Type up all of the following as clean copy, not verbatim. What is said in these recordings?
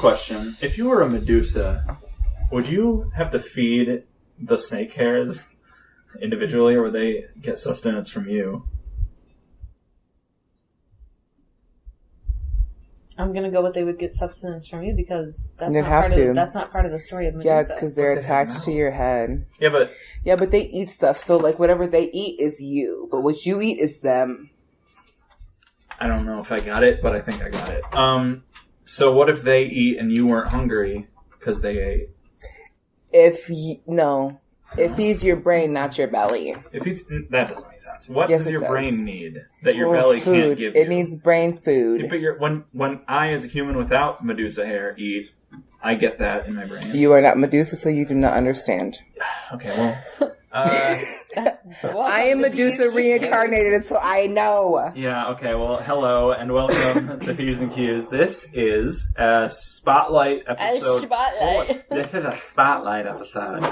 question. If you were a Medusa, would you have to feed the snake hairs individually, or would they get sustenance from you? I'm gonna go with they would get substance from you because that's They'd not have part to. of that's not part of the story of Medusa. Yeah, because they're attached to your head. Yeah, but they eat stuff. So like whatever they eat is you, but what you eat is them. I don't know if I got it, but I think I got it. So what if they eat and you weren't hungry because they ate? It feeds your brain, not your belly. That doesn't make sense. What Yes, does your it does. brain need that your belly can't give you? It needs brain food. But when I, as a human without Medusa hair, eat, I get that in my brain. You are not Medusa, so you do not understand. Okay, well... I am Medusa reincarnated, so I know. Yeah, okay, well, hello, and welcome to Peeves and Cues. This is a Spotlight episode. This is a Spotlight episode.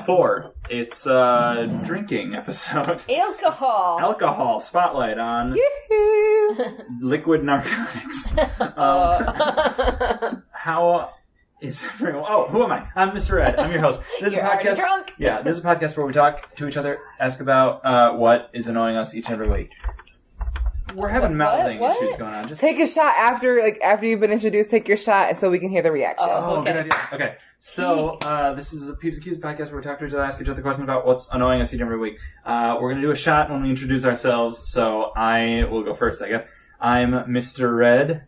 4. It's a drinking episode. Alcohol Spotlight on liquid narcotics. How is everyone? Oh, who am I? I'm Mr. Ed. I'm your host. This is a podcast. Drunk. Yeah, this is a podcast where we talk to each other, ask about what is annoying us each and every week. We're having mouthing issues going on. Just take a shot after you've been introduced. Take your shot, and so we can hear the reaction. Oh, okay. Good idea. Okay, so this is a Peeves and Cues podcast where we talk to each other, ask each other questions about what's annoying us each and every week. We're gonna do a shot when we introduce ourselves. So I will go first, I guess. I'm Mr. Red.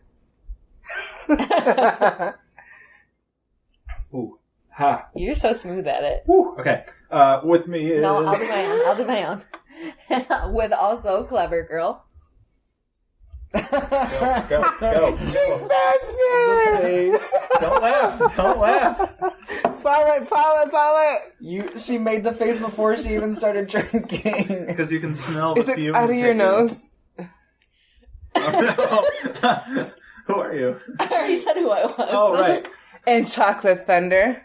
Ooh, ha! You're so smooth at it. Woo. Okay. With me is No, I'll do my own. With also Clever Girl. Go. Drink faster! Don't laugh. Spotlight. She made the face before she even started drinking. Because you can smell the Is it fumes. out of your nose? Oh, no. Who are you? I already said who I was. Oh, right. And Chocolate Thunder.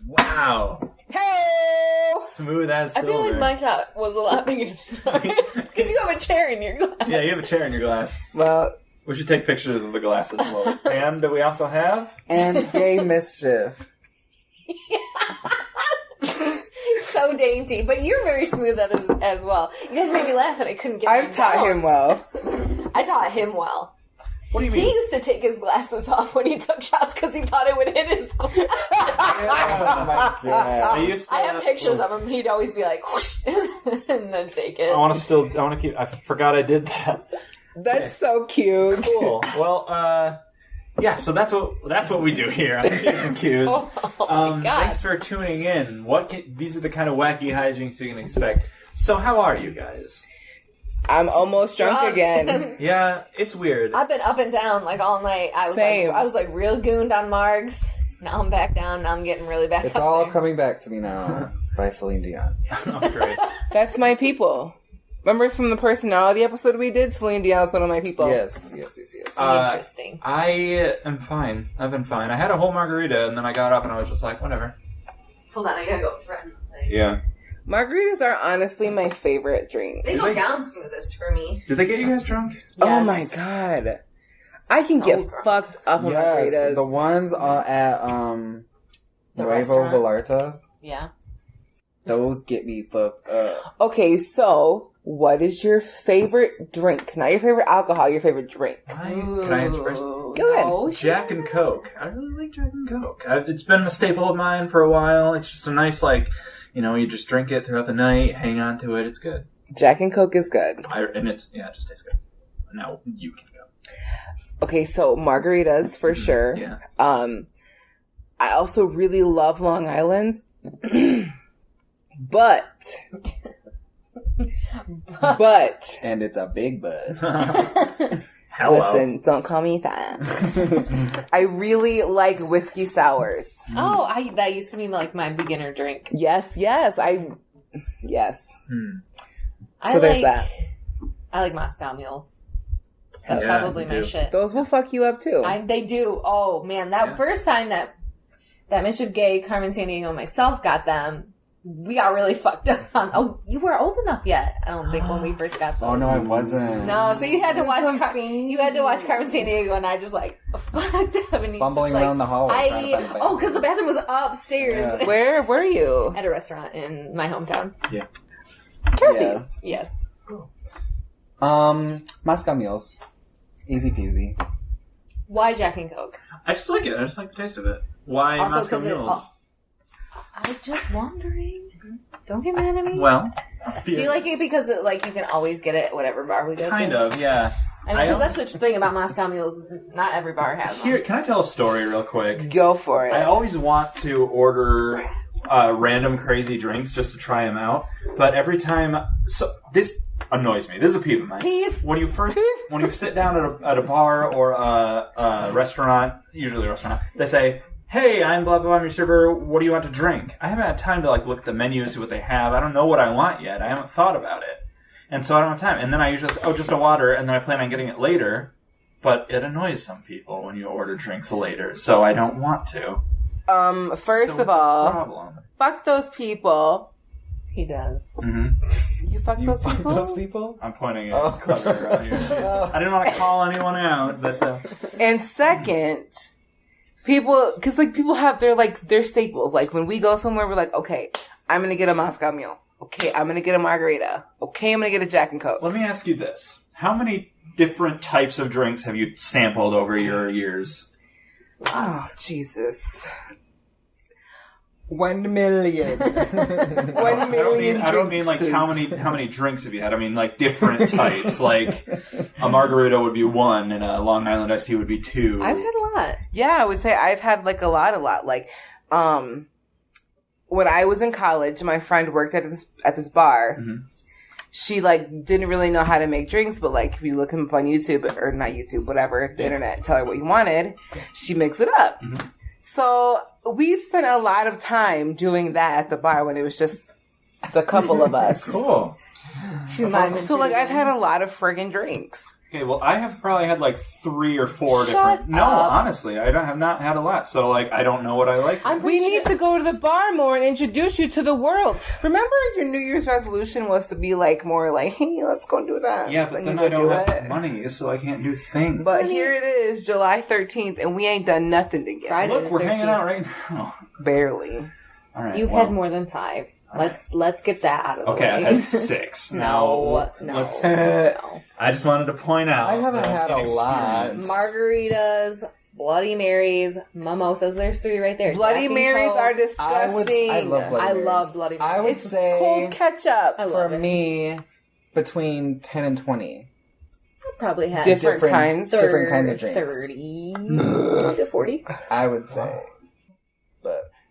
Wow. Hey! Smooth as I silver. feel like my shot was a lot bigger than yours. Because you have a chair in your glass. Yeah, you have a chair in your glass. Well, we should take pictures of the glasses. And we also have... And Gay Mischief. So dainty. But you're very smooth at it as well. You guys made me laugh and I couldn't get I've taught him well. I taught him well. What do you mean? He used to take his glasses off when he took shots because he thought it would hit his glass. Oh my god. I have pictures of him. He'd always be like, whoosh, and then take it. I forgot I did that. That's so cute. Cool. Well, yeah, so that's what we do here on Peeves and Cues. Oh my God. Thanks for tuning in. These are the kind of wacky hijinks you can expect. So how are you guys? I'm almost drunk again. Yeah, it's weird. I've been up and down like all night. I was like real gooned on Margs. Now I'm back down. Now I'm getting really back It's up all there. coming back to me now by Celine Dion. Oh, great. That's my people. Remember from the personality episode we did? Celine Dion's one of my people. Yes. Interesting. I am fine. I've been fine. I had a whole margarita, and then I got up, and I was just like, whatever. Hold on, I gotta go threaten the thing. Yeah. Margaritas are honestly my favorite drink. They go down smoothest for me. Did they get you guys drunk? Yes. Oh my god. I can get drunk. fucked up on Yes, margaritas. the ones at The Nuevo restaurant. Vallarta. Yeah. Those get me fucked up. Okay, so what is your favorite drink? Not your favorite alcohol, your favorite drink. Can I answer first? Go ahead. No, Jack and Coke. I really like Jack and Coke. It's been a staple of mine for a while. It's just a nice, you just drink it throughout the night, hang on to it. It's good. Jack and Coke is good. It just tastes good. Now you can go. Okay, so margaritas for sure. Yeah. I also really love Long Island's. But And it's a big bud. Hello. listen, don't call me that. I really like whiskey sours. Oh, that used to be like my beginner drink. Yes. I there's like that. I like Moscow mules. That's Yeah, probably you my do. shit. Those will fuck you up too. They do. Oh man, that first time that Mission Gay, Carmen Sandiego, and myself got them, we got really fucked up on. Oh, you were old enough yet? I don't think when we first got those. Oh no, I wasn't. No, so you had to watch. You had to watch Carmen Sandiego, and I just like fucked up. And Bumbling just, around the hallway. Because the bathroom was upstairs. Yeah. Where were you? At a restaurant in my hometown. Yeah. Kathy's. Yes. Moscow Mules. Easy peasy. Why Jack and Coke? I just like it. I just like the taste of it. Why Also, Moscow Mules? I was just wondering. Don't get mad at me. Well, do you like it because you can always get it at whatever bar we go to? Kind of, yeah. I mean, because that's the thing about Moscow Mules. Not every bar has them. Here, can I tell a story real quick? Go for it. I always want to order random crazy drinks just to try them out, but every time, this annoys me. This is a peeve of mine. Peeve? When you sit down at a bar or a restaurant, usually a restaurant, they say, "Hey, I'm blah blah, I'm your server. What do you want to drink?" I haven't had time to look at the menu, see what they have. I don't know what I want yet. I haven't thought about it, and so I don't have time. And then I usually say, "Oh, just a water," and then I plan on getting it later. But it annoys some people when you order drinks later, so I don't want to. First of all, fuck those people. He does. Mm-hmm. You fuck those people? I'm pointing at Clever around here. I didn't want to call anyone out, but... And second, people... Because, people have their staples. Like, when we go somewhere, we're like, okay, I'm going to get a Moscow Mule. Okay, I'm going to get a margarita. Okay, I'm going to get a Jack and Coke. Let me ask you this. How many different types of drinks have you sampled over your years? Oh, Jesus. 1 million. 1 million. I don't mean how many drinks have you had? I mean different types. Like a margarita would be 1, and a Long Island iced tea would be 2. I've had a lot. Yeah, I would say I've had a lot. When I was in college, my friend worked at this bar. Mm-hmm. She didn't really know how to make drinks, but if you look him up on YouTube or not YouTube, whatever, the internet, tell her what you wanted, she makes it up. Mm-hmm. So we spent a lot of time doing that at the bar when it was just the couple of us. Cool. So I've had a lot of friggin' drinks. Okay, well, I have probably had 3 or 4 Shut different... up. No, honestly, I have not had a lot. So, I don't know what I like. We need to go to the bar more and introduce you to the world. Remember your New Year's resolution was to be more hey, let's go do that. Yeah, but then I don't have money, so I can't do things. But here it is, July 13th, and we ain't done nothing together. Friday Look, we're hanging out right now. Barely. All right, You've had more than 5. Let's get that out of the way. Okay, I've had 6. No. I just wanted to point out. I haven't had a lot. Margaritas, Bloody Marys, mimosas. There's 3 right there. Bloody Marys are disgusting. I love Bloody Marys. I would say cold ketchup. For me, between 10 and 20. I probably had different kinds of drinks. 30 to 40. I would say.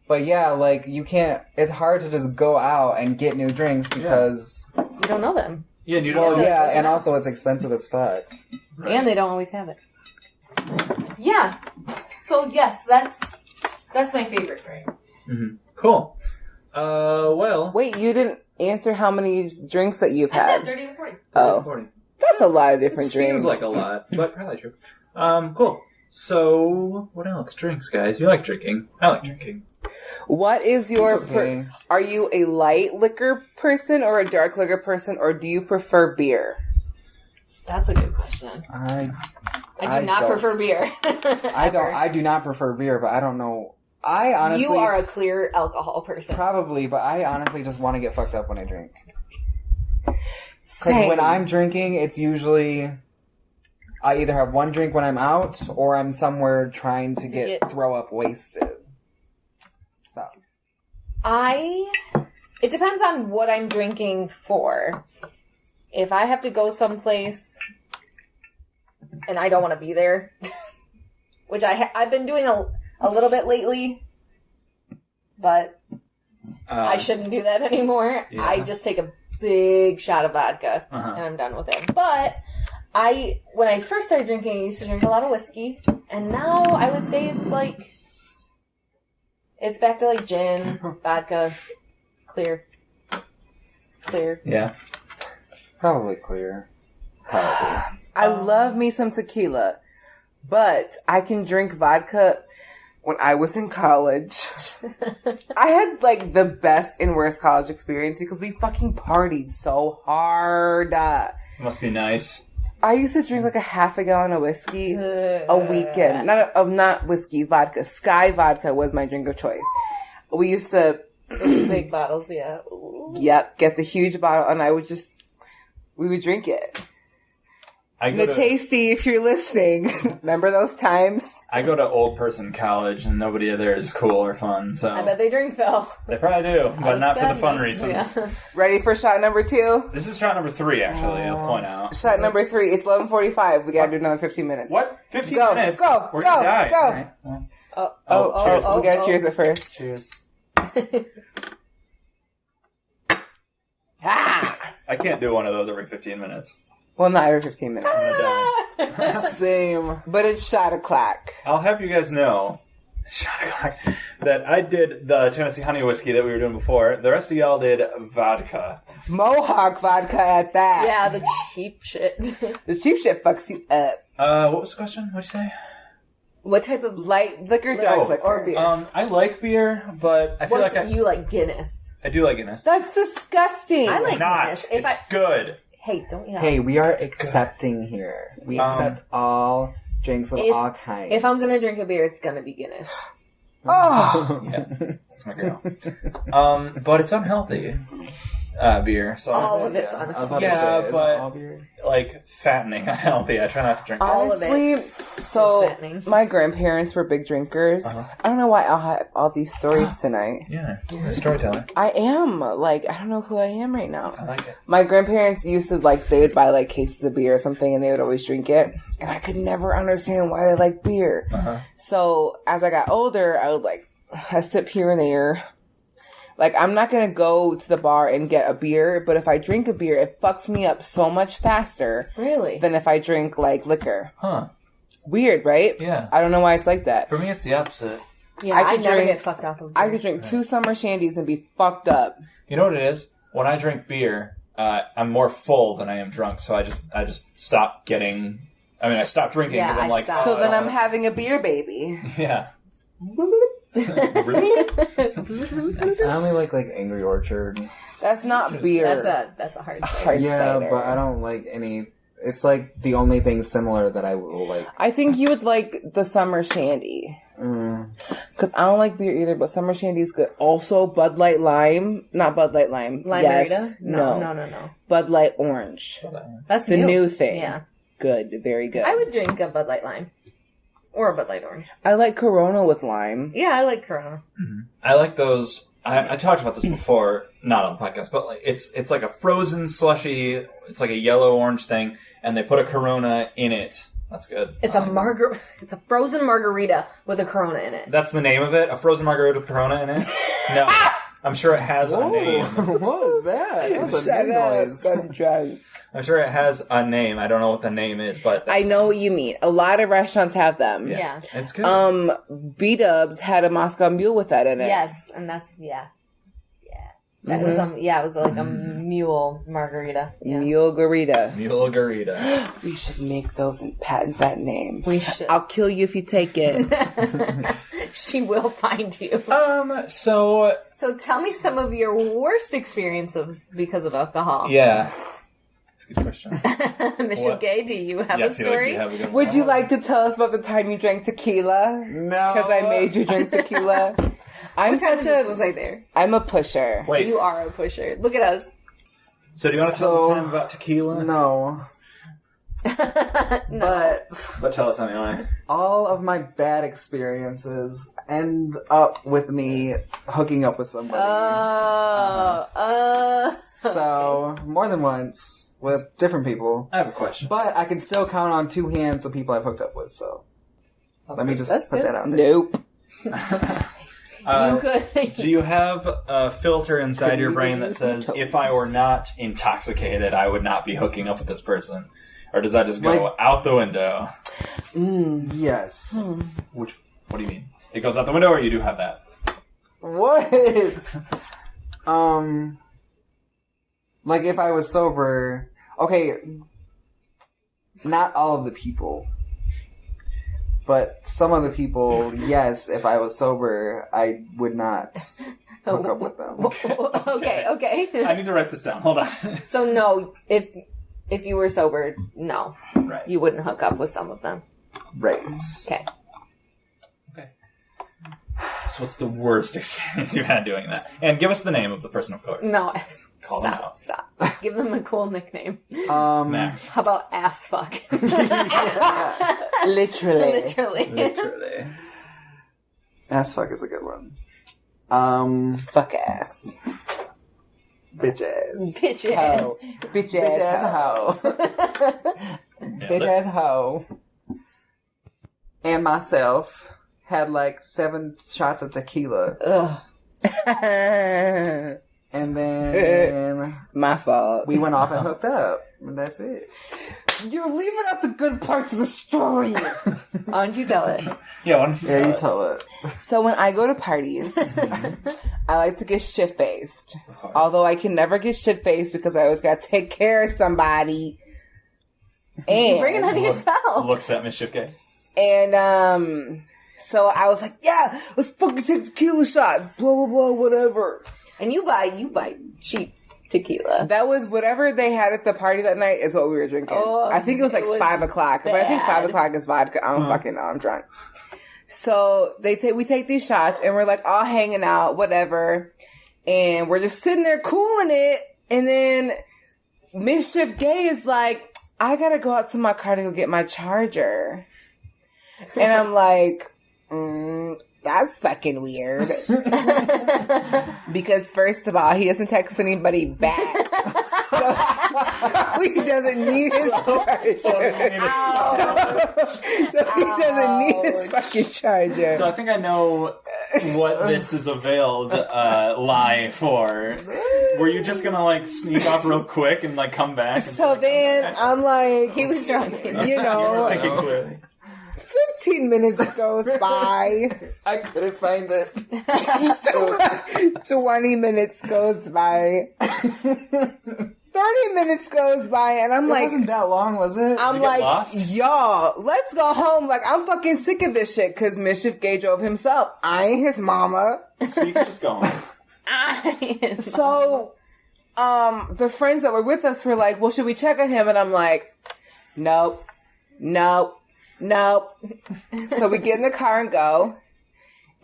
But yeah, you can't... It's hard to just go out and get new drinks because... You don't know them. Yeah, you don't know them. And also it's expensive as fuck. Right. And they don't always have it. Yeah. So, yes, that's my favorite drink. Mm-hmm. Cool. Well... Wait, you didn't answer how many drinks that you've had. I said 30 to 40. Oh. 40. That's a lot of different drinks. Seems like a lot, but probably true. Cool. So, what else? Drinks, guys. You like drinking. I like drinking. What is your... are you a light liquor person or a dark liquor person, or do you prefer beer? That's a good question. I do not prefer beer. I do not prefer beer, but I don't know. I honestly... You are a clear alcohol person. Probably, but I honestly just want to get fucked up when I drink. Because when I'm drinking, it's usually... I either have one drink when I'm out, or I'm somewhere trying to throw up wasted. So. It depends on what I'm drinking for. If I have to go someplace and I don't want to be there, which I've been doing a little bit lately, but I shouldn't do that anymore. Yeah. I just take a big shot of vodka and I'm done with it. But when I first started drinking, I used to drink a lot of whiskey, and now I would say it's back to gin, vodka, clear. Yeah. Probably clear. I love me some tequila, but I can drink vodka. when I was in college, I had like the best and worst college experience because we fucking partied so hard. Must be nice. I used to drink like a half a gallon of whiskey a weekend. Not whiskey, vodka. Sky vodka was my drink of choice. We used to big bottles, yeah. Ooh. Yep, get the huge bottle, and we would drink it. Tasty, if you're listening, remember those times? I go to old person college, and nobody there is cool or fun. So I bet they drink, Phil. They probably do, but not for the fun reasons. Yeah. Ready for shot number 2? This is shot number 3, actually. I'll point out. Shot number 3. It's 11:45. We gotta do another 15 minutes. What? 15 minutes? We're gonna die. Go. Right. Cheers. We gotta cheers it first. Cheers. I can't do one of those every 15 minutes. Well, not every 15 minutes. I'm gonna die. Same. But it's shot o'clock. I'll have you guys know, that I did the Tennessee honey whiskey that we were doing before. The rest of y'all did vodka. Mohawk vodka at that. Yeah, the cheap shit. The cheap shit fucks you up. What was the question? What'd you say? What type of light liquor, dark liquor, or beer? I like beer, but I feel you like Guinness? I do like Guinness. That's disgusting. I like Guinness. It's good. Hey, don't yell. Hey, we are accepting here. We accept all drinks of all kinds. If I'm gonna drink a beer, it's gonna be Guinness. Oh! Yeah, that's my girl. But it's unhealthy. Beer. So all of it's unhealthy. Yeah, but all beer? Like fattening unhealthy. I try not to drink all of it. So my grandparents were big drinkers. I don't know why I'll have all these stories tonight. Yeah, you're a storyteller. I am. Like, I don't know who I am right now. I like it. My grandparents used to, like, they would buy, like, cases of beer or something, and they would always drink it. And I could never understand why they like beer. So as I got older, I would, like, I sip here and there. Like, I'm not going to go to the bar and get a beer, but if I drink a beer, it fucks me up so much faster. Really? Than if I drink, like, liquor. Huh. Weird, right? Yeah. I don't know why it's like that. For me, it's the opposite. Yeah, I never get fucked up with beer. I could drink 2 summer shandies and be fucked up. You know what it is? When I drink beer, I'm more full than I am drunk, so I just stop geting... I stopped drinking because I'm like... So then I'm having a beer baby. Yeah. I only like Angry Orchard. That's not beer. That's a hard cider. Yeah, but I don't like any. It's like the only thing similar that I will like. I think you would like the summer shandy. Because I don't like beer either, but summer shandy is good. Also, Bud Light Lime. Not Bud Light Lime. Lime-A-Rita? Yes. No. Bud Light Orange. That's the new thing. Yeah. Good. Very good. I would drink a Bud Light Lime. Or a Bud Light Orange. I like Corona with lime. Yeah, I like Corona. Mm-hmm. I like those. I talked about this before, not on the podcast, but like it's like a frozen slushy. It's like a yellow-orange thing, and they put a Corona in it. That's good. It's It's a frozen margarita with a Corona in it. That's the name of it? A frozen margarita with Corona in it? No. I'm sure it has a name. What was that? That was a new noise. I'm drunk. I'm sure it has a name. I don't know what the name is, but... I know what you mean. A lot of restaurants have them. Yeah. It's good. B-Dubs had a Moscow Mule with that in it. Yes, and that's, yeah. That was it was like a mule margarita. Yeah. Mule garita. Mule garita. We should make those and patent that name. We should. I'll kill you if you take it. She will find you. So tell me some of your worst experiences because of alcohol. Yeah. That's a good question. Mr. Gay, do you have a story? Would you like to tell us about the time you drank tequila? No. Because I made you drink tequila. What time was I there? I'm a pusher. Wait. You are a pusher. Look at us. So do you want to tell the time about tequila? No. No. But tell us anyway. All of my bad experiences end up with me hooking up with somebody. So, more than once, with different people. I have a question. But I can still count on 2 hands the people I've hooked up with, so. Let me just put that out there. Nope. You could. Do you have a filter inside your brain that says, if I were not intoxicated, I would not be hooking up with this person? Or does that just go out the window? Yes. What do you mean? It goes out the window, or you do have that? What? Like if I was sober, okay, not all of the people, But some other people, yes, if I was sober, I would not hook up with them. Okay. I need to write this down. Hold on. So no, if you were sober, no. Right. You wouldn't hook up with some of them. Right. Okay. So what's the worst experience you've had doing that? And give us the name of the person, of course. No, Call them out. stop. Give them a cool nickname. Max. How about ass fuck? Literally. Ass fuck is a good one. Fuck ass. Bitch ass. Bitch ass. Bitch ass hoe. Bitch ass hoe. And myself had like 7 shots of tequila. Ugh. And then My fault. we went off and hooked up. And that's it. You're leaving out the good parts of the story. Why don't you tell it? Yeah, why don't you Yeah, tell you it? tell it. So when I go to parties, I like to get shit-faced. Although I can never get shit-faced because I always gotta take care of somebody. And Bring it on yourself. Looks at Miss Shipke. And so I was like, yeah, let's fucking take tequila shots. Blah blah blah, whatever. And you buy cheap tequila. That was whatever they had at the party that night is what we were drinking. Oh, I think it was like 5 o'clock. But I think 5 o'clock is vodka. I don't fucking know. I'm drunk. So we take these shots and we're like all hanging out, whatever. And we're just sitting there cooling it. And then Mischief Gay is like, I gotta go out to my car to go get my charger. And I'm like, that's fucking weird. Because first of all, he doesn't text anybody back. So he doesn't need his charger. So he doesn't need his fucking charger. So I think I know what this is a veiled lie for. Were you just gonna like sneak off real quick and like come back? And So then I'm like, He was drunk. you know, thinking clearly. 15 minutes goes by. I couldn't find it. 20 minutes goes by. 30 minutes goes by, and I'm It like, wasn't that long, was it? I'm you get like, lost? y'all, let's go home. Like, I'm fucking sick of this shit because Mischief Gay drove himself. I ain't his mama. So you can just go home. So, the friends that were with us were like, well, should we check on him? And I'm like, nope. So we get in the car and go.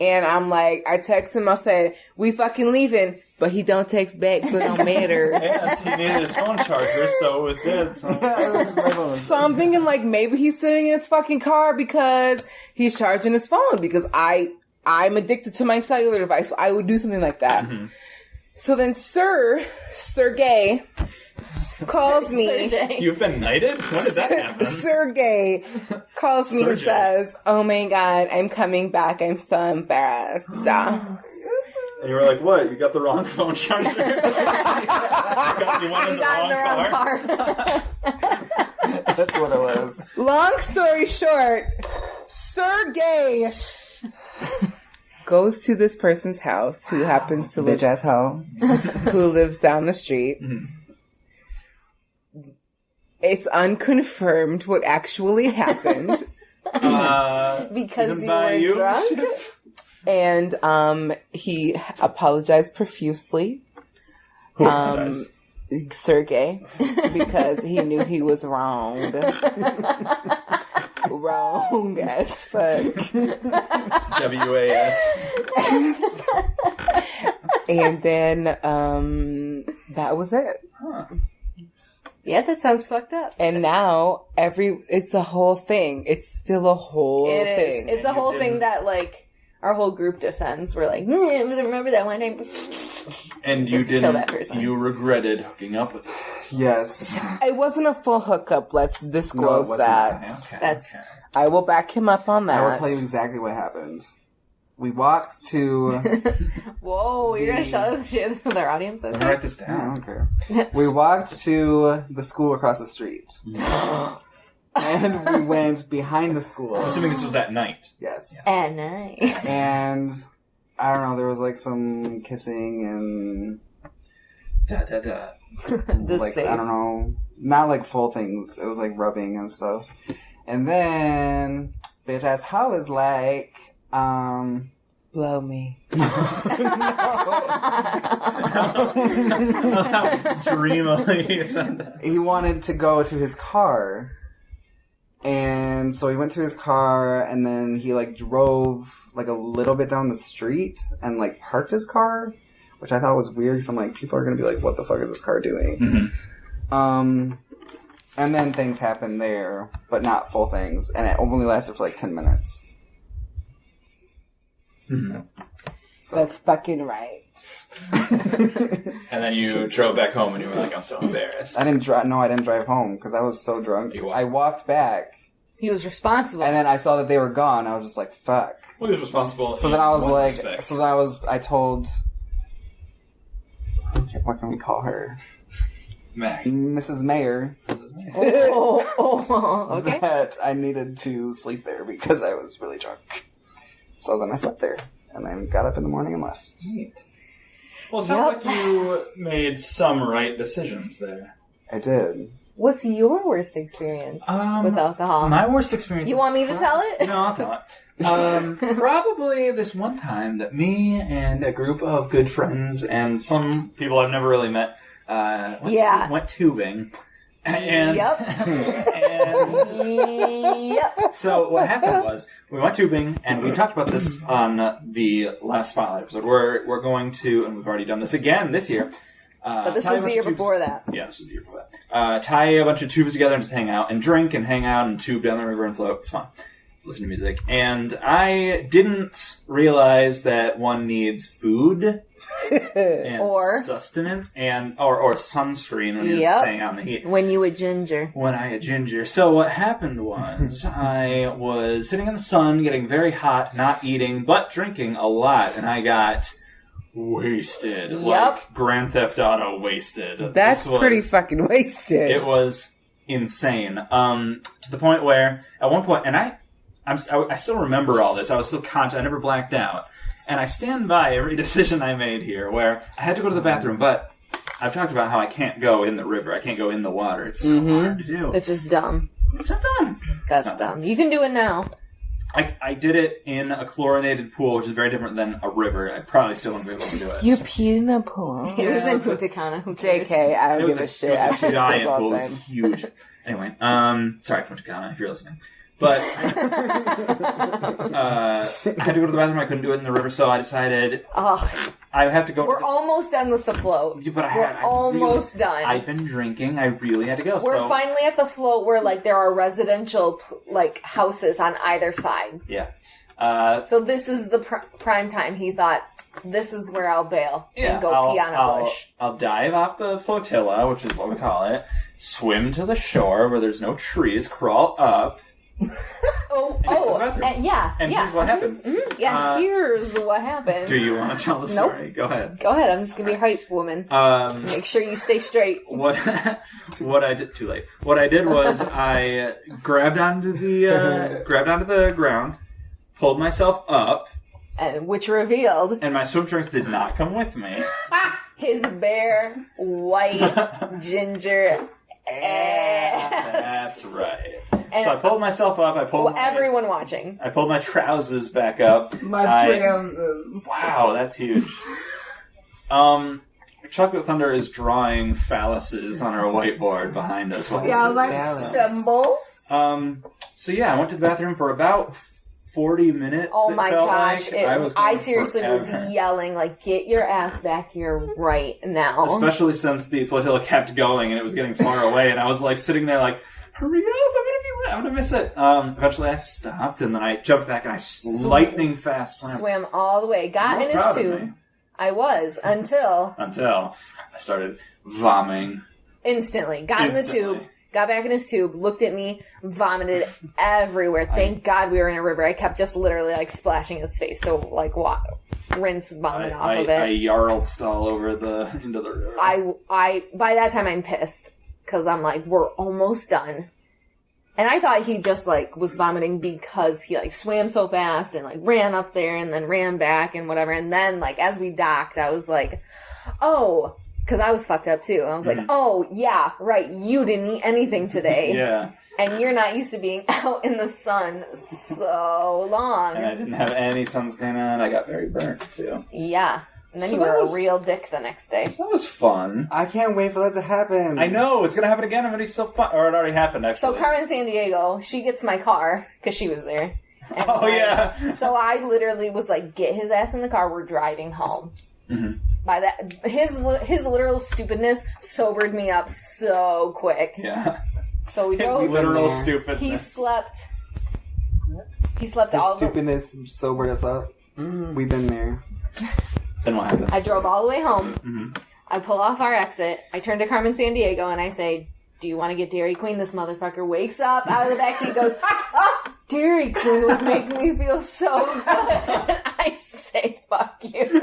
And I'm like, I text him, I said, we fucking leaving. But he don't text back, so it don't matter. And he needed his phone charger, so it was dead. So. So I'm thinking like maybe he's sitting in his fucking car because he's charging his phone because I'm addicted to my cellular device, so I would do something like that. Mm-hmm. So then Sir Gay calls me. You've been knighted? When did that happen? Sir Gay calls me and says, oh my god, I'm coming back. I'm so embarrassed. And you were like, what? You got the wrong phone charger? you got in the wrong car? That's what it was. Long story short, Sir Gay goes to this person's house who happens to live, bitch ass hoe, who lives down the street. Mm-hmm. It's unconfirmed what actually happened. Because you were drunk? And he apologized profusely. Who apologized? Sergey, because he knew he was wrong. Wrong as fuck. WAS. And then that was it. Huh. Yeah, that sounds fucked up. And now it's a whole thing. It's still a whole thing. It's a whole thing that like our whole group defends. We're like, remember that one time? And you Just kill that person. You regretted hooking up with him. Yes. It wasn't a full hookup. Let's disclose that. Okay. That's I will back him up on that. I will tell you exactly what happened. We walked to. Whoa, you're gonna share this with our audience? Let me write this I down. don't care. We walked to the school across the street. And we went behind the school. I'm assuming this was at night. Yes. At night. And I don't know, there was like some kissing and This like face. I don't know, not like full things. It was like rubbing and stuff. And then bitch ass hell is like, blow me. Dreamily said that. He wanted to go to his car. And so he went to his car, and then he, like, drove, like, a little bit down the street and, like, parked his car, which I thought was weird, because I'm like, people are going to be like, what the fuck is this car doing? Mm-hmm. And then things happened there, but not full things, and it only lasted for, like, 10 minutes. Mm-hmm. So that's fucking right. And then you drove back home and you were like, I'm so embarrassed. I didn't drive home because I was so drunk. I walked back. He was responsible. And then I saw that they were gone. I was just like, fuck. Well, he was responsible. So then I was like, I told, what can we call her? Max. Mrs. Mayor. Okay. That I needed to sleep there because I was really drunk. So then I slept there. And then got up in the morning and left. Neat. Well, it sounds like you made some right decisions there. I did. What's your worst experience with alcohol? My worst experience... You want me to tell it? No, I'll tell it. Probably this one time that me and a group of good friends and some people I've never really met went tubing. And, so what happened was we went tubing, and we talked about this on the last Spotlight episode. We're going to, and we've already done this again this year. But this was the year before that. Yeah, this was the year before that. Tie a bunch of tubes together and just hang out and drink and hang out and tube down the river and float. It's fun. Listen to music. And I didn't realize that one needs food and or sustenance and or sunscreen when you're staying out in the heat. When you a ginger. When I had ginger. So what happened was I was sitting in the sun, getting very hot, not eating, but drinking a lot, and I got wasted. Like Grand Theft Auto wasted. That's pretty fucking wasted. It was insane. To the point where, at one point, and I still remember all this. I was still conscious. I never blacked out. And I stand by every decision I made here where I had to go to the bathroom, but I've talked about how I can't go in the river. I can't go in the water. It's so hard to do. It's just dumb. It's not dumb. That's dumb. You can do it now. I did it in a chlorinated pool, which is very different than a river. I probably still wouldn't be able to do it. You peed in a pool? It was in Punta Cana. JK, I don't give a shit. It was a giant pool. It was huge. Anyway, sorry, Punta Cana, if you're listening. But I had to go to the bathroom. I couldn't do it in the river, so I decided I have to go. We're almost done with the float. But We're almost done. I've been drinking. I really had to go. We're finally at the float where there are residential houses on either side. Yeah. So this is the prime time. He thought, this is where I'll bail and go pee on a bush. I'll dive off the flotilla, which is what we call it, swim to the shore where there's no trees, crawl up. And here's what happened. Mm-hmm. Here's what happened. Do you want to tell the story? Go ahead. Go ahead. I'm just gonna be a hype woman. Make sure you stay straight. What I did? Too late. What I did was I grabbed onto the ground, pulled myself up, which revealed, and my swim trunks did not come with me. His bare white ginger ass. That's right. So I pulled myself up. Everyone watching. I pulled my trousers back up. My trousers. Wow, that's huge. Chocolate Thunder is drawing phalluses on our whiteboard behind us. Yeah, like symbols. So yeah, I went to the bathroom for about 40 minutes. Oh my gosh. I seriously was forever. yelling, get your ass back here right now. Especially since the flotilla kept going and it was getting far away, and I was sitting there hurry up, I'm gonna miss it. Eventually I stopped, and then I jumped back and I lightning fast swam all the way. Got in his tube. I was, until I started vomiting. Instantly. Got in the tube. Got back in his tube, looked at me, vomited everywhere. Thank God we were in a river. I kept just literally splashing his face to rinse vomit off of it. I yarled all over into the river. I by that time I'm pissed because I'm we're almost done. And I thought he just was vomiting because he swam so fast and ran up there and then ran back and whatever. And then as we docked, I was because I was fucked up too. I was oh, yeah, right, you didn't eat anything today. Yeah. And you're not used to being out in the sun so long. And I didn't have any sunscreen on. I got very burnt, too. Yeah. And then So you were that was- a real dick the next day. So that was fun. I can't wait for that to happen. I know, it's gonna happen again. Everybody's so fun. Or it already happened, actually. So Carmen Sandiego, she gets my car, because she was there. And Oh, yeah. So I literally was like, get his ass in the car, we're driving home. Mm-hmm. By that, his literal stupidness sobered me up so quick. Yeah. So we His drove. literal Yeah. stupidness. He slept. He slept His all the. stupidness sobered us up. We've been there. Then what happened? I drove all the way home. Mm-hmm. I pull off our exit. I turn to Carmen Sandiego and I say, "Do you want to get Dairy Queen?" This motherfucker wakes up out of the backseat, goes, "Dairy Queen would make me feel so good." I say, "Fuck you."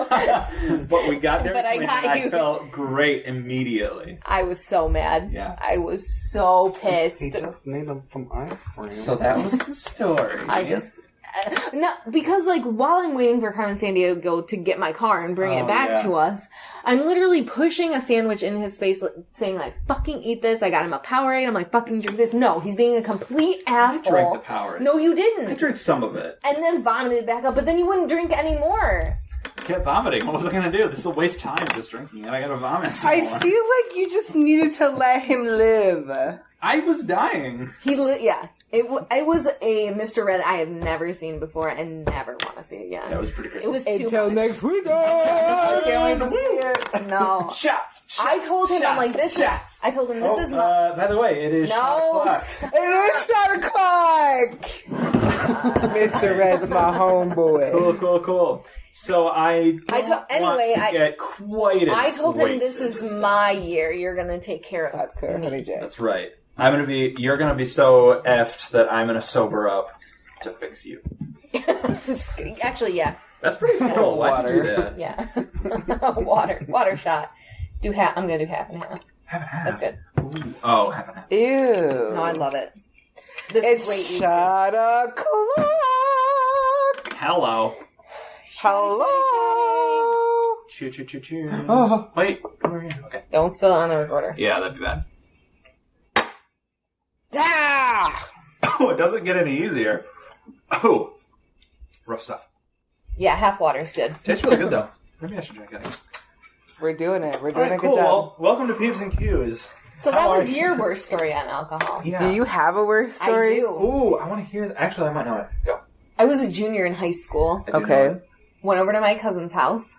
But we got there, But I and got I you. felt great immediately. I was so mad. Yeah. I was so He pissed. just made some ice cream. So that was the story. I just. No, because like while I'm waiting for Carmen Sandiego to get my car and bring it back to us, I'm literally pushing a sandwich in his face, like, saying like, "Fucking eat this." I got him a Powerade. I'm like, "Fucking drink this." No, he's being a complete asshole. I drank the Powerade. No, you I didn't. drank some of it. And then vomited back up, but then you wouldn't drink anymore. I kept vomiting. What was I going to do? This will waste time just drinking, and I got to vomit some I more. feel like you just needed to let him live. I was dying. Yeah. It was a Mr. Red I have never seen before and never want to see again. That was pretty great. It was too Until much. next week. I can't wait to see it. No. Shots! I told him, I'm like, this shots. is... I told him, this is my... By the way, it is shot No, o'clock. stop. It is shot o'clock. Mr. Red's my homeboy. Cool. So I anyway, want to get quite I told him this wasted is time. my year. You're going to take care of Vodka, me. honey jack. That's right. You're gonna be so effed that I'm gonna sober up to fix you. Just kidding. Actually, yeah. That's pretty cool. Why'd you do that? Yeah. Water shot. I'm going to do half and half. Half and half. That's good. Ooh. Oh, half and half. Ew. No, I love it. This is way It's easier. shot o'clock. Hello. Hello. Choo. Oh. Wait. Come here. Okay. Don't spill it on the recorder. Yeah, that'd be bad. Ah! Oh, it doesn't get any easier. Oh. Rough stuff. Yeah, half water's good. Tastes really good though. Maybe I should drink it. We're doing it. We're All doing right, a good cool. job. Well, welcome to Peeves and Q's. So that How was are you? your worst story on alcohol. Yeah. Do you have a worse story? I do. Ooh, I want to hear. Actually, I might know it. Go. I was a junior in high school. I do know Okay. it. Went over to my cousin's house.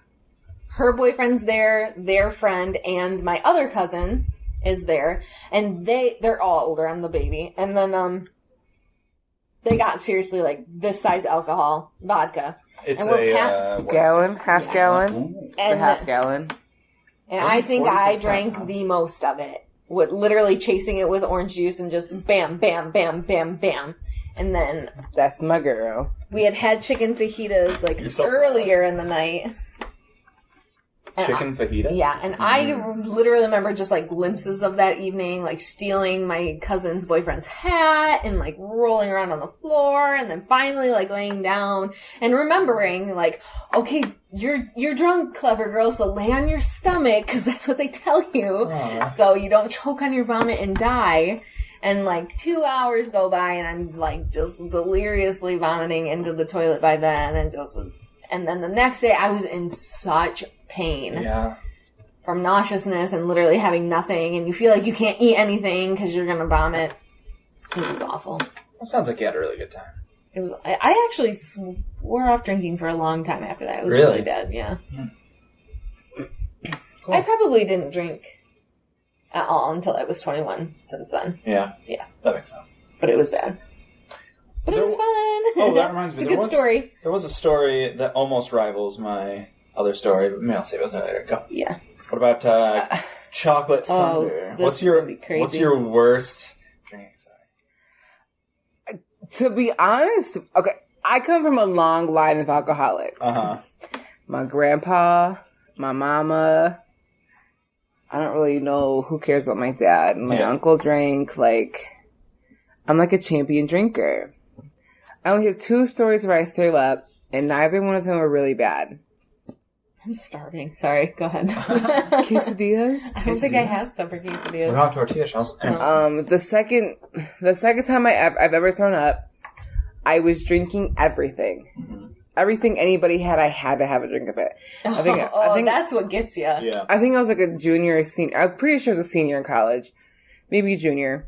Her boyfriend's there, their friend, and my other cousin is there. And they're all older. I'm the baby. And then, they got seriously like this size alcohol, vodka. It's And we're a Gallon? Half Yeah. gallon? Ooh. It's a And, half gallon. and I think I 40%, drank huh? the most of it. With literally chasing it with orange juice and just bam, bam, bam, bam, bam. And then That's my girl. we had chicken fajitas like You're so earlier in the night. And Chicken fajita? Yeah, and I literally remember just like glimpses of that evening, like stealing my cousin's boyfriend's hat and like rolling around on the floor and then finally like laying down and remembering like, okay, you're drunk, clever girl, so lay on your stomach because that's what they tell you. Aw. So you don't choke on your vomit and die. And like 2 hours go by and I'm like just deliriously vomiting into the toilet by then and then the next day I was in such pain Yeah. from nauseousness and literally having nothing, and you feel like you can't eat anything because you're gonna vomit. It was awful. That sounds like you had a really good time. It was. I actually swore off drinking for a long time after that. It was Really? really bad. Yeah. Cool. I probably didn't drink at all until I was 21. Since then, Yeah. Yeah. That makes sense. but it was bad. But it was fun. Oh, that reminds me. It's a good story. There was a story that almost rivals my other story, but maybe I'll save it till later. Go. Yeah. What about chocolate Oh, thunder? this What's is your gonna be crazy. What's your worst drinking? Sorry. To be honest, okay, I come from a long line of alcoholics. My grandpa, my mama. I don't really know who cares about my dad. My Yeah. uncle drank. Like, I'm like a champion drinker. I only have 2 stories where I threw up, and neither one of them were really bad. I'm starving. Sorry, go ahead. Quesadillas? I don't think I have some for quesadillas. We don't have tortilla shells. The second time I've ever thrown up, I was drinking everything. Mm-hmm. Everything anybody had, I had to have a drink of it. I think that's what gets you. Yeah. I think I was like a junior or senior. I'm pretty sure it was a senior in college. Maybe junior.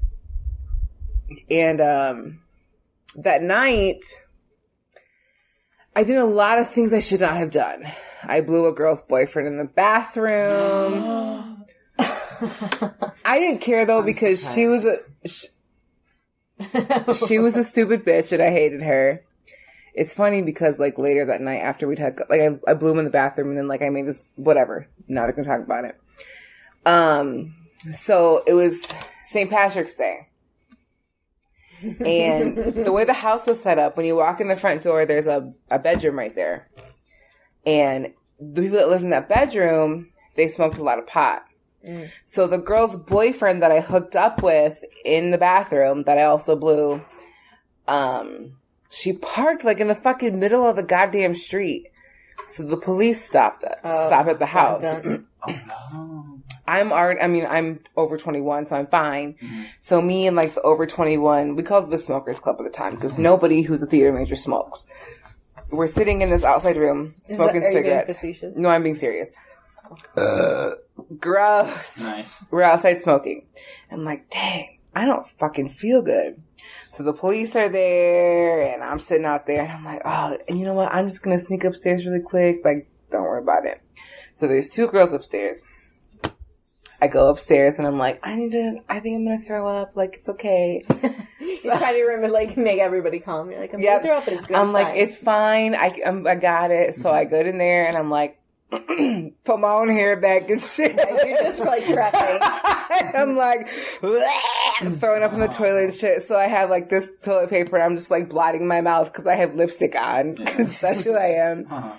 And that night, I did a lot of things I should not have done. I blew a girl's boyfriend in the bathroom. I didn't care though because she was a stupid bitch and I hated her. It's funny because like later that night after we'd had like I blew him in the bathroom and then like I made this whatever. Not gonna talk about it. So it was St. Patrick's Day. And the way the house was set up, when you walk in the front door, there's a bedroom right there. And the people that lived in that bedroom, they smoked a lot of pot. Mm. So the girl's boyfriend that I hooked up with in the bathroom, that I also blew, she parked like in the fucking middle of the goddamn street. So the police stopped at the house. I'm over 21, so I'm fine. Mm-hmm. So me and like the over 21, we called it the smokers club at the time because nobody who's a theater major smokes. We're sitting in this outside room smoking cigarettes. No, I'm being serious. Gross. Nice. We're outside smoking. I'm like, dang, I don't fucking feel good. So the police are there, and I'm sitting out there, and I'm like, oh, and you know what? I'm just gonna sneak upstairs really quick. Like, don't worry about it. So there's two girls upstairs. I go upstairs, and I'm like, I think I'm gonna throw up. Like, it's okay. You try to remember, like, make everybody calm. You're like, I'm gonna throw up, but it's good. I'm like, it's fine. I got it. So I go in there, and I'm like, put my own hair back and shit. Yeah, you're just like prepping. I'm like throwing up in the toilet and shit. So I have like this toilet paper and I'm just like blotting my mouth because I have lipstick on because that's who I am. Uh-huh.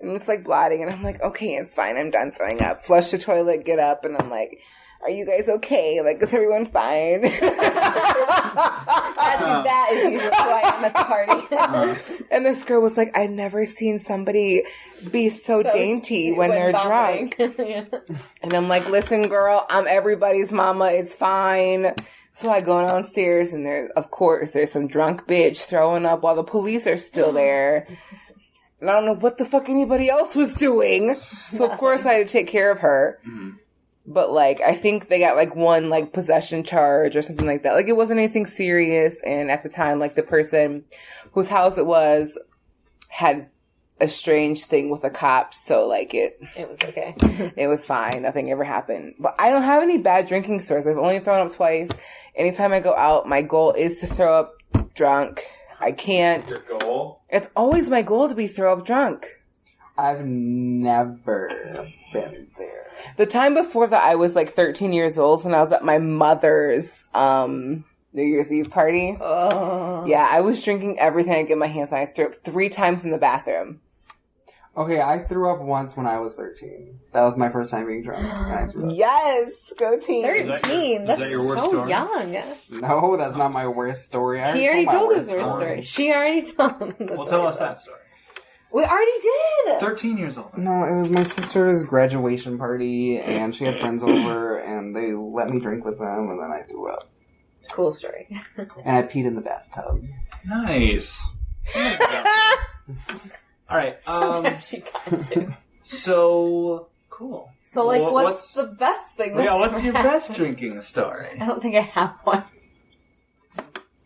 And it's like blotting and I'm like, okay, it's fine. I'm done throwing up. Flush the toilet, get up, and I'm like, are you guys okay? Like, is everyone fine? That is usually who I am at the party. And this girl was like, I've never seen somebody be so dainty when they're drunk. Yeah. And I'm like, listen, girl, I'm everybody's mama. It's fine. So I go downstairs and there's some drunk bitch throwing up while the police are still there. And I don't know what the fuck anybody else was doing. So of course I had to take care of her. Mm-hmm. But, like, I think they got, like, one, like, possession charge or something like that. Like, it wasn't anything serious. And at the time, like, the person whose house it was had a strange thing with the cops. So, like, it was okay. It was fine. Nothing ever happened. But I don't have any bad drinking stories. I've only thrown up twice. Anytime I go out, my goal is to throw up drunk. I can't. Your goal? It's always my goal to be throw up drunk. I've never been there. The time before that, I was like 13 years old and I was at my mother's New Year's Eve party. Oh. Yeah, I was drinking everything I could get my hands on. I threw up 3 times in the bathroom. Okay, I threw up once when I was 13. That was my first time being drunk. And I threw up. Yes! Go team! 13? That's your worst so story? Young. No, that's not my worst story. She already told his worst story. She already told him. Well, tell us that story. We already did! 13 years old. No, it was my sister's graduation party, and she had friends over, and they let me drink with them, and then I threw up. Cool story. And I peed in the bathtub. Nice. Alright, sometimes she got to. So, cool. So, like, what's the best thing that's what's your happened? best drinking story? I don't think I have one.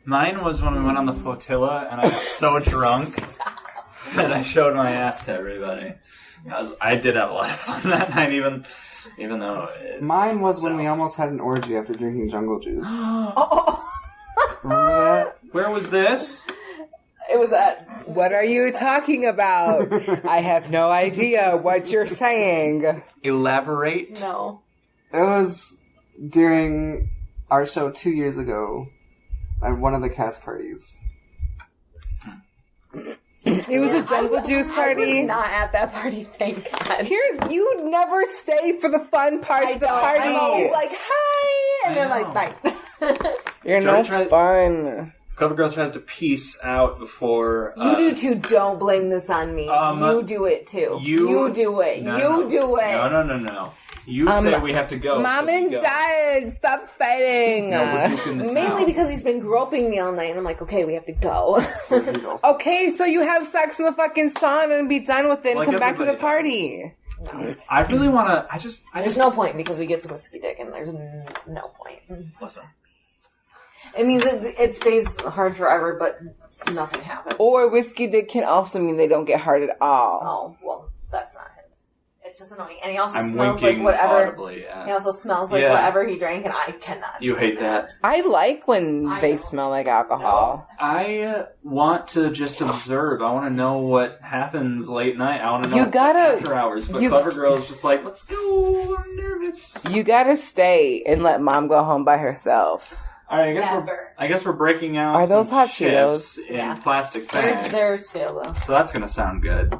Mine was when we went on the flotilla, and I got so drunk that I showed my ass to everybody. I did have a lot of fun that night, even though... Mine was when we almost had an orgy after drinking jungle juice. Where was this? It was at... What are you talking about? I have no idea what you're saying. Elaborate. No. It was during our show 2 years ago at one of the cast parties. It was a jungle juice party. I was not at that party, thank God. You never stay for the fun parts of the party. I'm always like, hi, and they're like, bye. You're no fun. CoverGirl tries to peace out before... you do too. Don't blame this on me. You do it too. You do it. You do it. No. You say we have to go. Mom and Dad, stop fighting. Mainly because he's been groping me all night, and I'm like, okay, we have to go. Okay, so you have sex in the fucking sauna and be done with it and come back to the party. No. I really want to... There's no point because he gets a whiskey dick, and there's no point. Listen. It means it stays hard forever, but nothing happens. Or whiskey dick can also mean they don't get hard at all. Oh, well, that's not his. It's just annoying. And he also smells like whatever. Audibly, He also smells like whatever he drank, and I cannot. You hate that. I like when they smell like alcohol. No. I want to just observe. I want to know what happens late night. I want to know after hours. But CoverGirl is just like, let's go. I'm nervous. You gotta stay and let Mom go home by herself. All right, I guess we're breaking out. Are those hot chips Cheetos in plastic bags? They're stale though, so that's gonna sound good.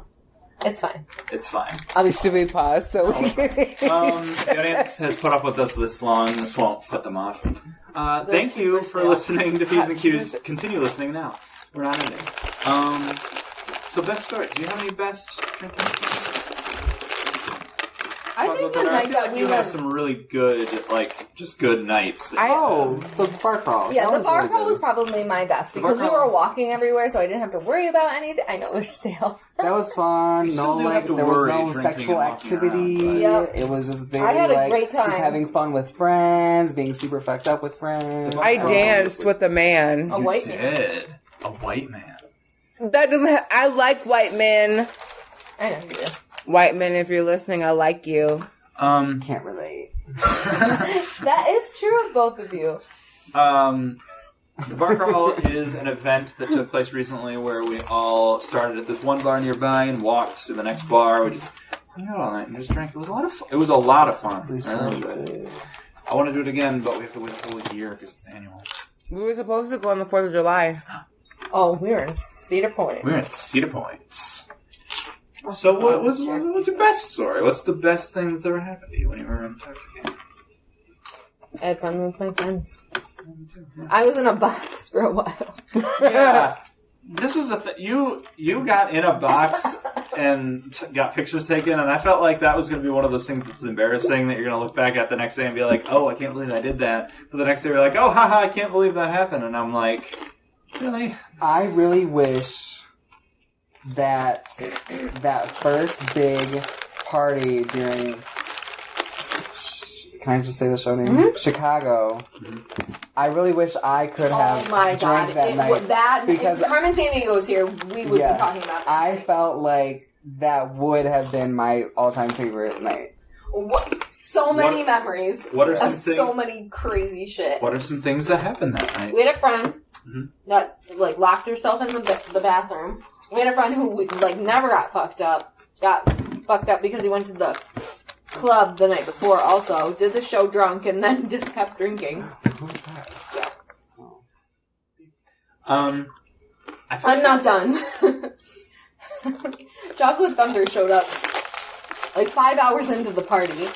It's fine. It's fine. Should we pause so we can... The audience has put up with us this long. This won't put them off. Thank you for listening to Peeves and Q's. Continue listening now. We're not ending. So best story. Do you have any best drinking stories? I think the night that we have some really good, just good nights. The bar crawl. Yeah, the bar crawl was probably my best because we were walking everywhere, so I didn't have to worry about anything. I know it was stale. That was fun. There was no sexual activity. It was just very, I had a great time. Just having fun with friends, being super fucked up with friends. I danced with a man. A white man. A white man. That doesn't. I like white men. I know you do. White men, if you're listening, I like you. Can't relate. That is true of both of you. The bar crawl is an event that took place recently where we all started at this one bar nearby and walked to the next bar. We just hung out all night and just drank. It was a lot of fun. It was a lot of fun. I want to do it again, but we have to wait a whole year because it's annual. We were supposed to go on the 4th of July. Oh, we were in Cedar Point. We were in Cedar Point. So what's your best story? What's the best thing that's ever happened to you when you were intoxicated? I had fun with my friends. I was in a box for a while. Yeah. This was you got in a box and got pictures taken, and I felt like that was going to be one of those things that's embarrassing that you're going to look back at the next day and be like, oh, I can't believe I did that. But the next day you're like, oh, haha, I can't believe that happened. And I'm like, really? I really wish that first big party during... Can I just say the show name? Mm-hmm. Chicago. Mm-hmm. I really wish I could have drank that night. Because if Carmen Sandiego was here, we would be talking about that. I felt like that would have been my all-time favorite night. So many memories. What are some things? So many crazy shit. What are some things that happened that night? We had a friend that locked herself in the bathroom. We had a friend who never got fucked up. Got fucked up because he went to the club the night before also. Did the show drunk and then just kept drinking. Who's that? Yeah. I'm not done. Chocolate Thunder showed up 5 hours into the party.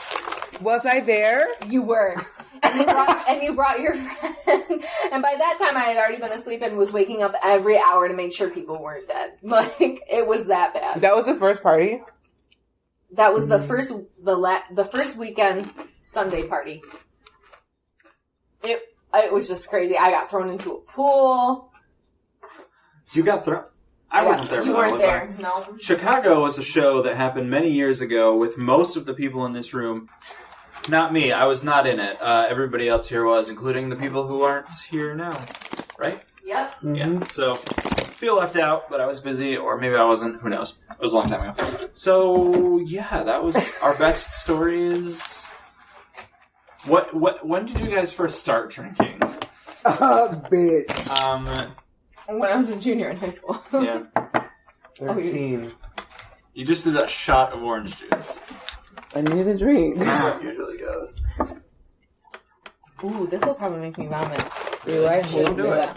Was I there? You were. And you brought your friend. And by that time I had already been asleep and was waking up every hour to make sure people weren't dead. It was that bad. That was the first party? That was the first weekend Sunday party. It was just crazy. I got thrown into a pool. You got thrown? I wasn't there. You weren't there, no. Chicago was a show that happened many years ago with most of the people in this room. Not me. I was not in it. Everybody else here was, including the people who aren't here now. Right? Yep. Mm-hmm. Yeah. So, feel left out, but I was busy, or maybe I wasn't. Who knows? It was a long time ago. So, yeah, that was our best stories. When did you guys first start drinking? Bitch. When I was a junior in high school. Yeah. 13. You just did that shot of orange juice. I need a drink. That's how it usually goes. Ooh, this will probably make me vomit. You're right. We'll do it.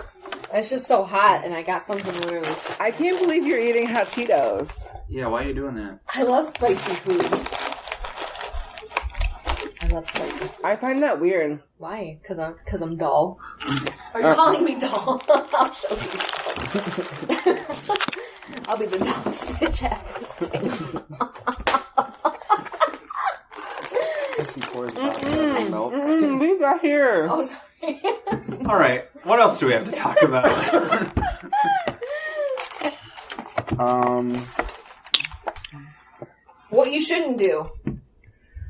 It's just so hot, and I got something literally. I can't believe you're eating hot Cheetos. Yeah, why are you doing that? I love spicy food. love spicy. I find that weird. Why? Because I'm dull. Are you calling me dull? I'll show you. I'll be the dullest bitch at this table. She pours milk. These are here. Oh, sorry. All right. What else do we have to talk about? What you shouldn't do.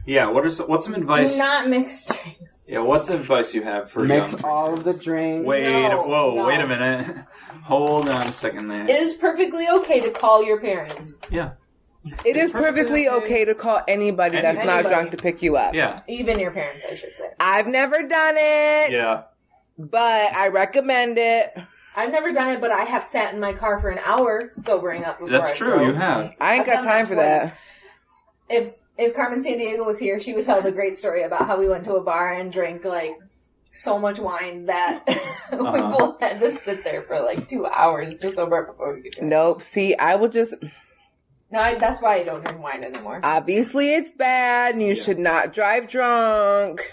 Yeah. What's some advice? Do not mix drinks. Yeah. What's advice you have for Mix young all of the drinks. Wait. No. Wait a minute. Hold on a second there. It is perfectly okay to call your parents. Yeah. It is perfectly okay to call anybody that's not drunk to pick you up. Yeah. Even your parents, I should say. I've never done it. Yeah. But I recommend it. I've never done it, but I have sat in my car for an hour sobering up before That's I true. drove. You have. I ain't got time for that. If Carmen Sandiego was here, she would tell the great story about how we went to a bar and drank like so much wine that we both had to sit there for like 2 hours to sober up before we could drink. Nope. See, I will just... No, that's why I don't drink wine anymore. Obviously, it's bad, and you should not drive drunk.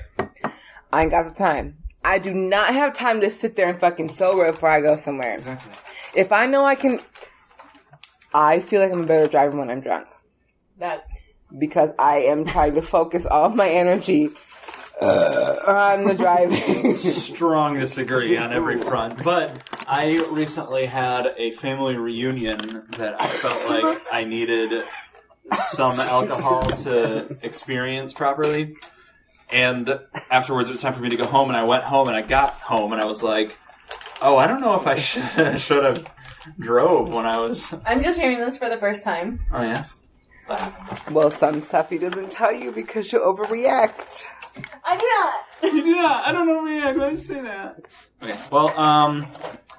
I ain't got the time. I do not have time to sit there and fucking sober before I go somewhere. Exactly. If I know I can... I feel like I'm a better driver when I'm drunk. That's... Because I am trying to focus all of my energy on the driving. Strong disagree on every front. But I recently had a family reunion that I felt like I needed some alcohol to experience properly. And afterwards it was time for me to go home, and I went home, and I got home, and I was like, oh, I don't know if I should have drove when I was... I'm just hearing this for the first time. Oh, yeah? Well, some stuff he doesn't tell you because you overreact. I do not. You do not. I don't know why I just say that. Okay. Well,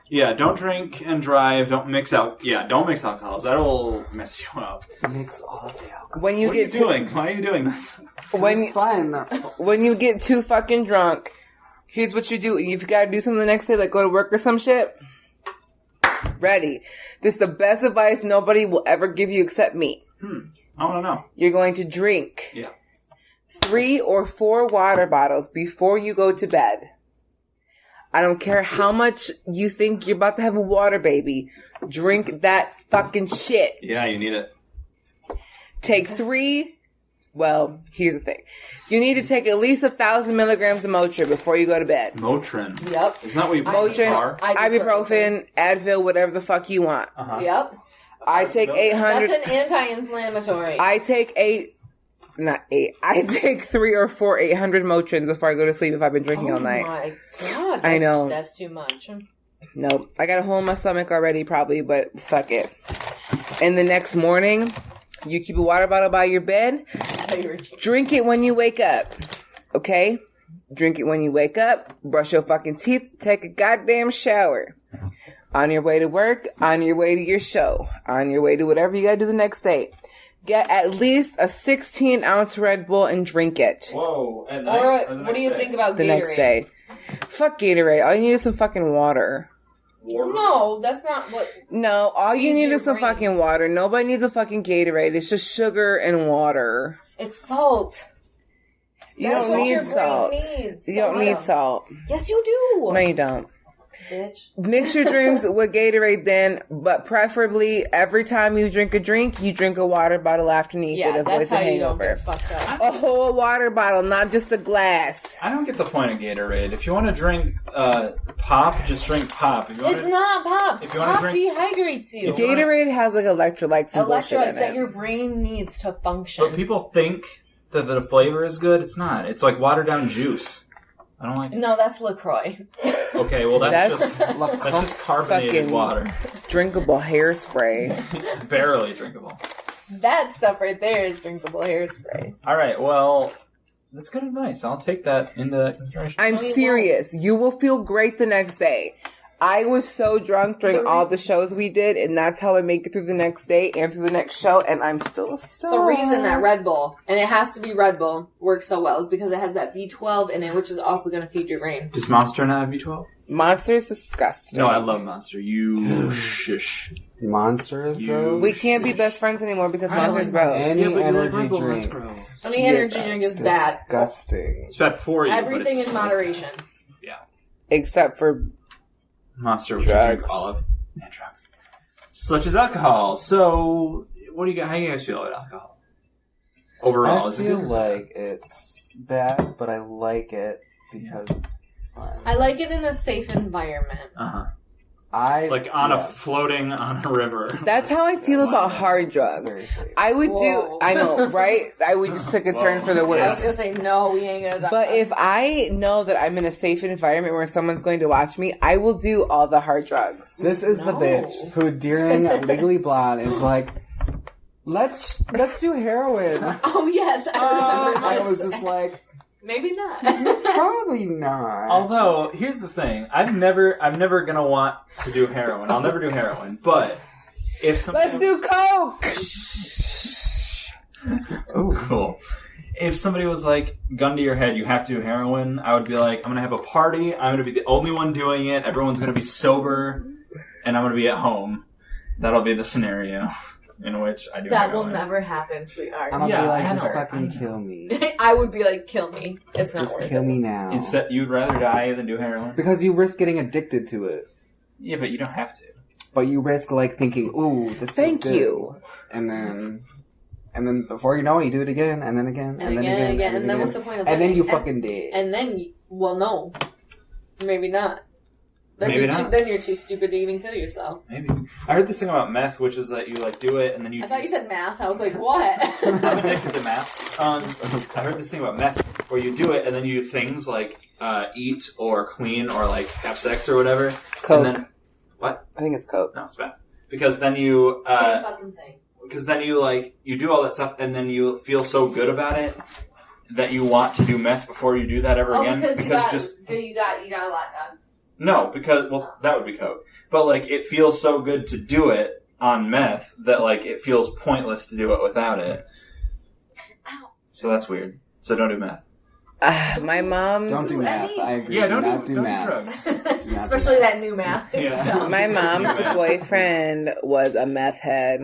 yeah. Don't drink and drive. Don't mix alcohols. That'll mess you up. Mix all of the alcohol. When you What get are you doing? Why are you doing this? It's fun. When you get too fucking drunk, here's what you do. If you gotta do something the next day, like go to work or some shit, ready. This is the best advice nobody will ever give you except me. I want to know. You're going to drink. Yeah. 3 or 4 water bottles before you go to bed. I don't care how much you think you're about to have a water baby. Drink that fucking shit. Yeah, you need it. Take 3. Well, here's the thing. You need to take at least 1,000 milligrams of Motrin before you go to bed. Motrin. Yep. Isn't that what you put in the car? Ibuprofen, Advil, whatever the fuck you want. Uh-huh. Yep. I take 800. That's an anti-inflammatory. I take 3 or 4 800 Motrins before I go to sleep if I've been drinking all night. Oh my god. I know. That's too much. Nope. I got a hole in my stomach already probably, but fuck it. And the next morning, you keep a water bottle by your bed. Drink it when you wake up. Okay? Drink it when you wake up. Brush your fucking teeth. Take a goddamn shower. On your way to work, on your way to your show, on your way to whatever you gotta do the next day. Get at least a 16-ounce Red Bull and drink it. Whoa. At night Or or the what do next you day? think about Gatorade? The next day. Fuck Gatorade. All you need is some fucking water. Water? No, that's not what... No, all you Feeds need your is some brain. fucking water. Nobody needs a fucking Gatorade. It's just sugar and water. It's salt. You That's don't what need your salt. brain needs. You don't need salt. Yes, you do. No, you don't. Bitch. Mix your drinks with Gatorade then, but preferably every time you drink a water bottle underneath it. Yeah, Avoids that's a how you don't hangover. get fucked up. A whole water bottle, not just a glass. I don't get the point of Gatorade. If you want to drink pop, just drink pop. If you want It's not pop. if you wanna Pop drink- dehydrates you. If you wanna- Gatorade has like electrolytes and bullshit Electrolytes in that it. your brain needs to function. But people think that the flavor is good. It's not. It's like watered down juice. I don't like it. No, that's LaCroix. Okay, well that's That's just carbonated fucking- water. drinkable hairspray. Barely drinkable. That stuff right there is drinkable hairspray. All right, well, that's good advice. I'll take that into consideration. I'm No, you serious. You will feel great the next day. I was so drunk during all the shows we did, and that's how I make it through the next day and through the next show, and I'm still stoned. The reason that Red Bull, and it has to be Red Bull, works so well is because it has that B12 in it, which is also going to feed your brain. Does Monster not have B12? Monster is disgusting. No, I love Monster. You shush. Monster is gross. We can't be best friends anymore because Monster's gross. Any energy drink. Any energy drink is bad. Disgusting. It's bad for you. Everything in moderation. Yeah. Except for Monster, which drugs. you drink all of, and drugs. Such as alcohol. So, what do you got? How do you guys feel about alcohol? Overall, I feel like it's bad, but I like it because it's fun. I like it in a safe environment. Uh-huh. Floating on a river. That's how I feel about hard drugs. I would I know, right? We just took a turn for the I was worse. going to say, no, we ain't going to talk But about if I know that I'm in a safe environment where someone's going to watch me, I will do all the hard drugs. This is the bitch who during Legally Blonde is like, let's do heroin. Oh, yes, I remember I this. was just like, Maybe not. probably not. Although, here's the thing. I'm never gonna want to do heroin. I'll never do heroin. But if somebody... Let's do coke! Oh, cool. If somebody was like, gun to your head, you have to do heroin, I would be like, I'm gonna have a party, I'm gonna be the only one doing it, everyone's gonna be sober, and I'm gonna be at home. That'll be the scenario in which I do That heroin. will never happen, sweetheart. I'm gonna be like, just I fucking know. kill me. I would be like, kill me. It's not Just worth kill it. me now. Instead, you'd rather die than do heroin? Because you risk getting addicted to it. Yeah, but you don't have to. But you risk like thinking, ooh, this Thank is good. you. And then before you know it, you do it again, and then again, And again. And then what's the point of and then living? you fucking dead. And then, well, no. Maybe not. Then Maybe you're not. then you're too stupid to even kill yourself. Maybe. I heard this thing about meth, which is that you like do it and then you... I thought you said math. I was like, what? I'm addicted to math. I heard this thing about meth where you do it and then you do things like eat or clean or like have sex or whatever. Coke. And then, what? I think it's coke. No, it's meth. Because then you... Same fucking thing. Because then you do all that stuff and then you feel so good about it that you want to do meth before you do that ever again. Because you got a lot done. No, because, well, that would be coke. But, like, it feels so good to do it on meth that, like, it feels pointless to do it without it. Ow. So that's weird. So don't do meth. My mom's... Don't do math. I agree. Yeah, don't not do math. drugs. Do not Especially do that new math. Yeah. So- My mom's boyfriend was a meth head.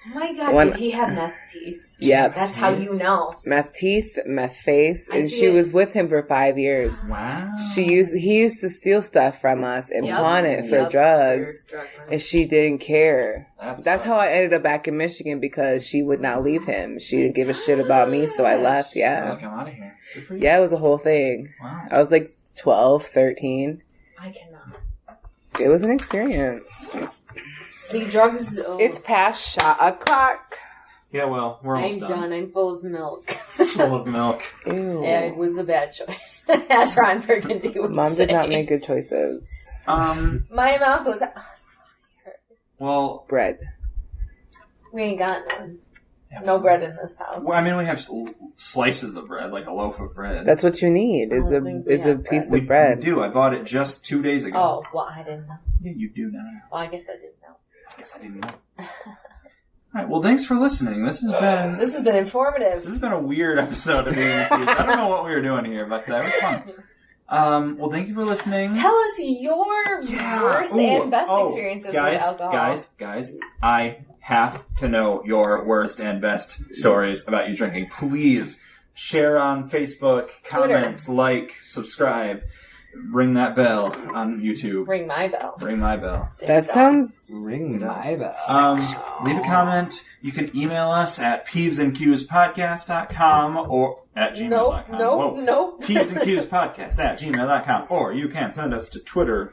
Oh my god, One- did he have meth teeth? Yep. That's how you know. Meth teeth, meth face, I and see she it. was with him for 5 years. Wow. He used to steal stuff from us and Yep. pawn it for Yep. drugs, For drug money. and she didn't care. That's That's how I ended up back in Michigan because she would not leave him. She didn't give a shit about me, so I left. Yeah, Like, I'm out of here. Good for you. yeah, it was a whole thing. Wow. I was like 12, 13. I cannot. It was an experience. See, drugs. Oh, It's past shot o'clock. Yeah, well, we're almost I'm done. I'm full of milk. Full of milk. Ew. Yeah, it was a bad choice. As Ron Burgundy would Mom say. did not make good choices. My mouth was. Well, Bread. We ain't got none. yeah, No bread in this house. Well, I mean, we have slices of bread, like a loaf of bread. That's what you need. Is I a don't think we is a have piece we of bread. do. I bought it just 2 days ago. Oh, well, I didn't know. Yeah, you do now. Well, I guess I didn't know. I guess I didn't know. All right. Well, thanks for listening. This This has been informative. has been a weird episode of Being Accused. I don't know what we were doing here, but that was fun. Well, thank you for listening. Tell us your worst and best experiences with alcohol. Guys, I have to know your worst and best stories about you drinking. Please share on Facebook, comment, like, subscribe, ring that bell on YouTube. Ring my bell. Ring my bell. That sounds. Ring my bell. Leave a comment. You can email us at peevesandcuespodcast.com or at gmail.com. Nope. peevesandcuespodcast@gmail.com, or you can send us to Twitter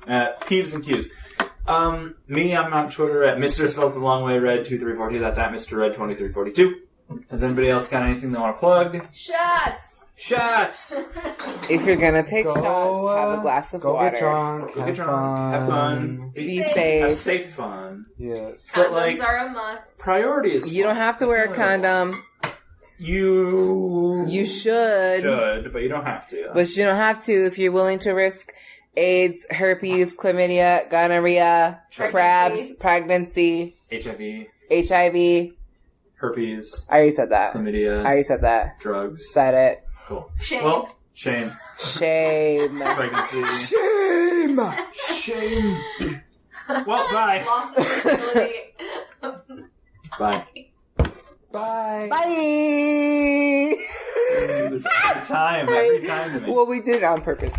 at Peeves and Cues. Me, I'm on Twitter at Mr. Spelled the Long Way Red 2342. That's at Mr. Red 2342. Has anybody else got anything they want to plug? Shots! If you're gonna take Go, shots, have a glass of Go water. get drunk. Go get drunk. Have fun. Be Have safe. safe fun. Yes. But, like, Condoms are a must. priority is You don't have to wear a condom. You You should, but you don't have to. but you don't have to if you're willing to risk AIDS, herpes, chlamydia, gonorrhea, crabs, pregnancy, HIV. Herpes. I already said that. Chlamydia. Drugs. Said it. Cool. Shame. Well, shame. Pregnancy. Shame. Well, bye. Loss of fertility. Bye. Bye. Bye. Every time to me. Well, we did it on purpose.